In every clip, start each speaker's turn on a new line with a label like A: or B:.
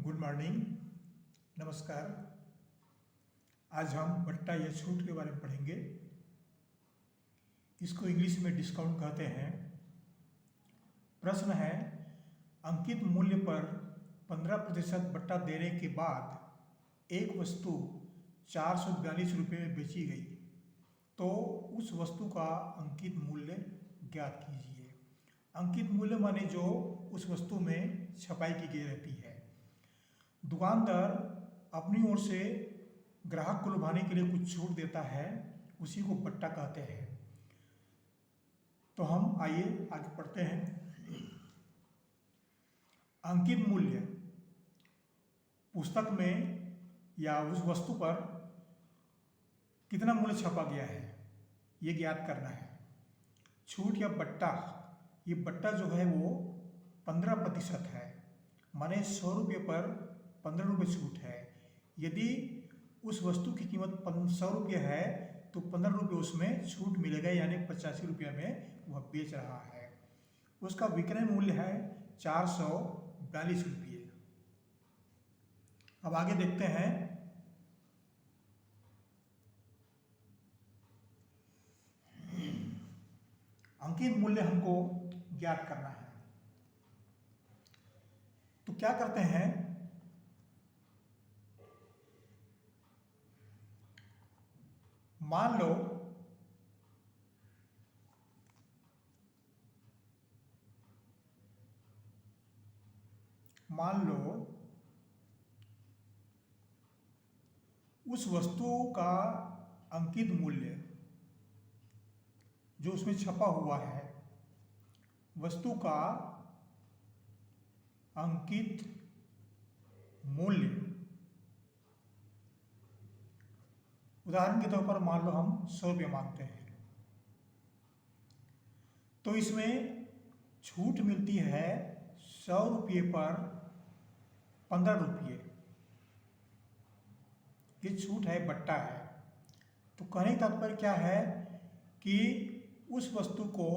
A: Good morning, नमस्कार। आज हम बट्टा या छूट के बारे में पढ़ेंगे। इसको इंग्लिश में डिस्काउंट कहते हैं। प्रश्न है, अंकित मूल्य पर 15% बट्टा देने के बाद एक वस्तु 442 रुपये में बेची गई, तो उस वस्तु का अंकित मूल्य ज्ञात कीजिए। अंकित मूल्य माने जो उस वस्तु में छपाई की गई रहती है। दुकानदार अपनी ओर से ग्राहक को लुभाने के लिए कुछ छूट देता है, उसी को बट्टा कहते हैं। तो हम आइए आगे पढ़ते हैं। अंकित मूल्य पुस्तक में या उस वस्तु पर कितना मूल्य छपा गया है, ये ज्ञात करना है। छूट या बट्टा, ये बट्टा जो है वो 15% है, माने 100 रुपये पर 15 रुपये छूट है। यदि उस वस्तु की कीमत 100 रुपये है तो 15 रुपये उसमें छूट मिलेगा, यानी 85 रुपये में वह बेच रहा है। उसका विक्रय मूल्य है 442 रुपये। अब आगे देखते हैं। अंकित मूल्य हमको ज्ञात करना है, तो क्या करते हैं, मान लो उस वस्तु का अंकित मूल्य जो उसमें छपा हुआ है, वस्तु का अंकित मूल्य, उदाहरण के तौर पर मान लो हम 100 रुपये मांगते हैं, तो इसमें छूट मिलती है 100 रुपये पर 15 रुपये। ये छूट है, बट्टा है। तो कहने का तात्पर्य क्या है कि उस वस्तु को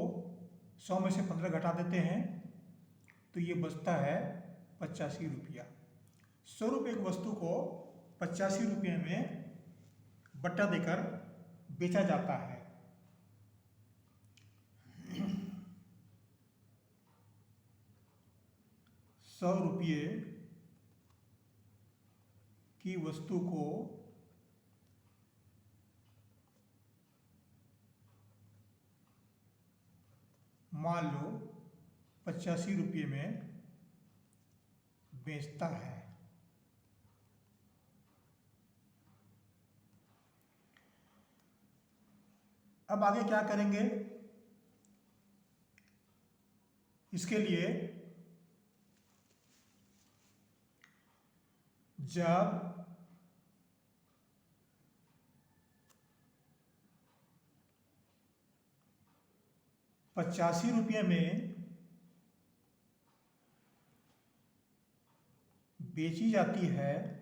A: 100 में से 15 घटा देते हैं तो ये बचता है 85 रुपया। 100 रुपये की वस्तु को 85 रुपये में बट्टा देकर बेचा जाता है। ₹100 की वस्तु को मान लो 85 रुपये में बेचता है। अब आगे क्या करेंगे, इसके लिए जब ₹85 में बेची जाती है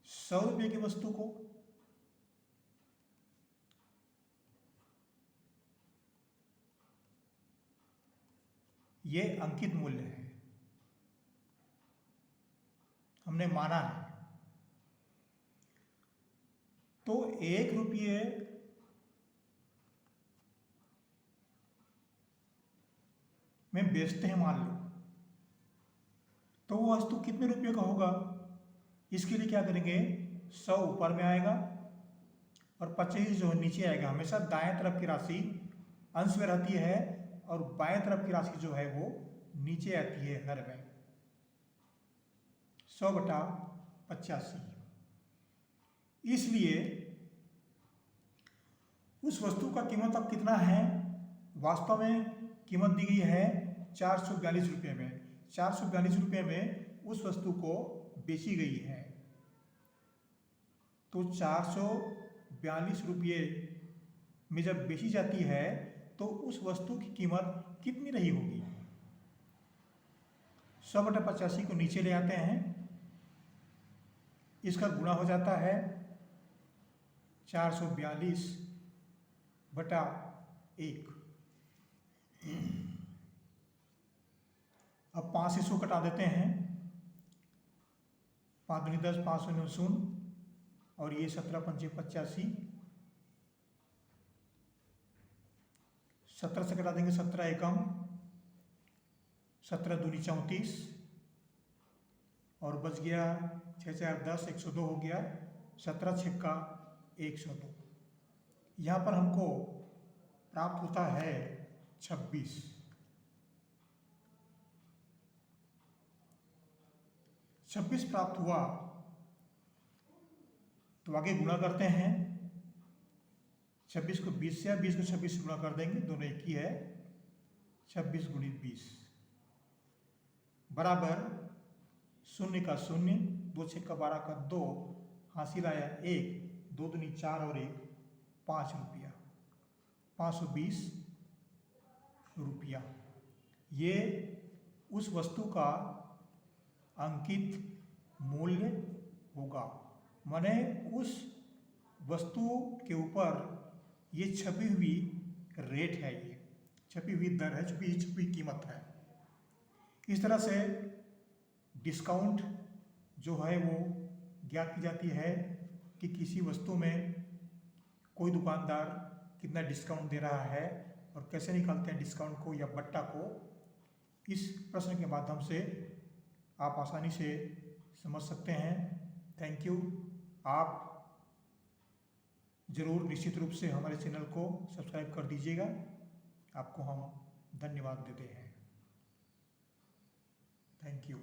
A: ₹100 की वस्तु को, ये अंकित मूल्य है, हमने माना है। तो ₹1 में बेचते हैं मान लो, तो वो वस्तु कितने रुपये का होगा। इसके लिए क्या करेंगे, 100 ऊपर में आएगा और 25 जो है नीचे आएगा। हमेशा दाएं तरफ की राशि अंश में रहती है और बाएं तरफ की राशि जो है वो नीचे आती है हर में। 100/85। इसलिए उस वस्तु का कीमत अब कितना है, वास्तव में कीमत दी गई है 442 रुपये में। 442 रुपये में उस वस्तु को बेची गई है, तो 442 रुपये में जब बेची जाती है तो उस वस्तु की कीमत कितनी रही होगी। 100/85 को नीचे ले आते हैं, इसका गुणा हो जाता है 442/1। अब 5 से 100 कटा देते हैं। 5 दूनी 10, 5 शून्य शून्य, और ये 17 पंचे 85। 17 से कटा देंगे 17 एकम, 17 दूनी 34, और बच गया 6 4 10, 102 हो गया। 17 छक्का 102। यहाँ पर हमको प्राप्त होता है 26। 26 प्राप्त हुआ तो आगे गुणा करते हैं। 26 को 20 से, 20 को 26 से गुणा कर देंगे, दोनों एक ही है। 26 गुणित 20 बराबर 0 का 0, 2 छक्का 12 का 2, हासिल आया 1, 2 दूनी 4 और 1 5 रुपया, 520 रुपया। ये उस वस्तु का अंकित मूल्य होगा, माने उस वस्तु के ऊपर ये छपी हुई रेट है, ये छपी हुई दर है, छपी हुई कीमत है। इस तरह से डिस्काउंट जो है वो ज्ञात की जाती है कि किसी वस्तु में कोई दुकानदार कितना डिस्काउंट दे रहा है और कैसे निकालते हैं डिस्काउंट को या बट्टा को। इस प्रश्न के माध्यम से आप आसानी से समझ सकते हैं। Thank you. आप ज़रूर निश्चित रूप से हमारे चैनल को सब्सक्राइब कर दीजिएगा। आपको हम धन्यवाद देते हैं। Thank you.